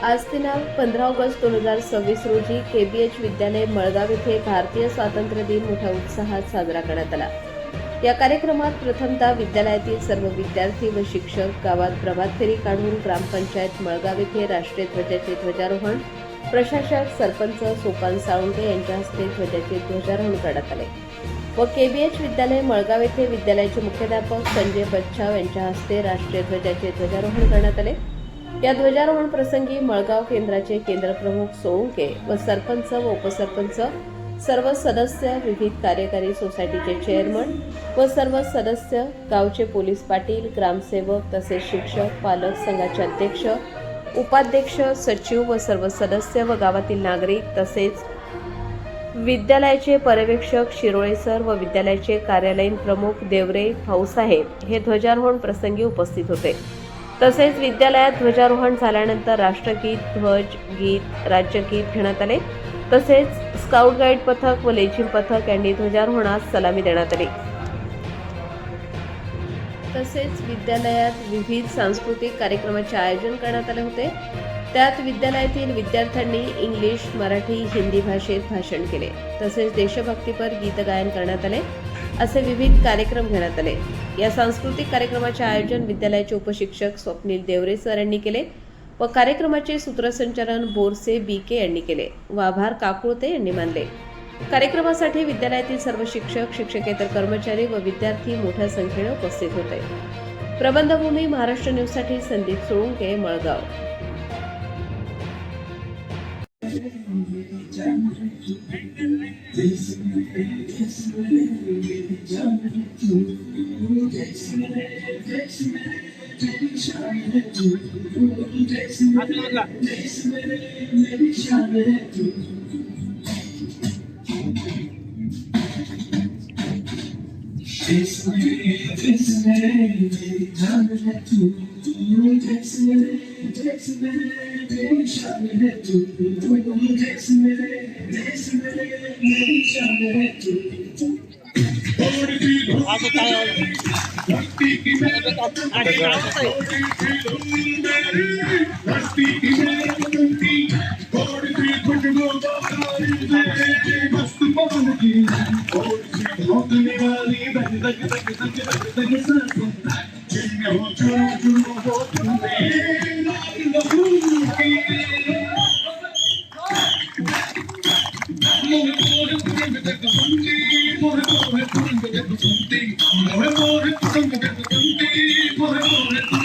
आज दिनांक 15 ऑगस्ट 2026 रोजी KBH विद्यालय मळगाव येथे भारतीय स्वातंत्र्य दिन मोठ्या उत्साहात साजरा करण्यात आला। या कार्यक्रमात प्रथमतः विद्यालयातील सर्व विद्यार्थी व शिक्षक गावात प्रभात फेरी काढून ग्रामपंचायत मळगाव येथे राष्ट्रीय ध्वजाचे ध्वजारोहण, प्रशासक, सरपंच सोपान साळुंके यांच्या हस्ते ध्वजाचे ध्वजारोहण करण्यात आले व KBH विद्यालय मळगाव येथे विद्यालयाचे मुख्याध्यापक संजय बच्छाव यांच्या हस्ते राष्ट्रीय ध्वजाचे ध्वजारोहण करण्यात आले। या ध्वजारोहण प्रसंगी मळगाव केंद्राचे केंद्रप्रमुख सोळुंके व सरपंच व उपसरपंच, सर्व सदस्य, विविध कार्यकारी सोसायटीचे चेअरमन व सर्व सदस्य, गावचे पोलीस पाटील, ग्रामसेवक तसेच शिक्षक, पालक, संघाचे अध्यक्ष, उपाध्यक्ष, सचिव व सर्व सदस्य व गावातील नागरिक तसेच विद्यालयाचे पर्यवेक्षक शिरोळे सर व विद्यालयाचे कार्यालयीन प्रमुख देवरे भाऊसाहेब हे ध्वजारोहण प्रसंगी उपस्थित होते। तसेच विद्यालयात ध्वजारोहण झाल्यानंतर राष्ट्रगीत, ध्वज, गीत, राज्यगीत घेण्यात आले। तसेच स्काउट गाईड पथक व लेझिम पथक यांनी ध्वजारोहणास सलामी देण्यात आली। तसेच विद्यालयात विविध सांस्कृतिक कार्यक्रमाचे आयोजन करण्यात आले होते। त्यात विद्यालयातील विद्यार्थ्यांनी इंग्लिश, मराठी, हिंदी भाषेत भाषण केले। तसेच देशभक्तीपर गीत गायन करण्यात आले असे विविध कार्यक्रम घेण्यात आले। या सांस्कृतिक कार्यक्रमाचे आयोजन विद्यालयाचे उपशिक्षक स्वप्नील देवरे सर यांनी केले व कार्यक्रमाचे सूत्रसंचालन बोरसे BK यांनी केले व आभार काकुळते यांनी मानले। कार्यक्रमासाठी विद्यालयातील सर्व शिक्षक, शिक्षकेतर कर्मचारी व विद्यार्थी मोठ्या संख्येने उपस्थित होते। प्रबंधभूमी महाराष्ट्र न्यूजसाठी संदीप सोळुंके, मळगाव। Por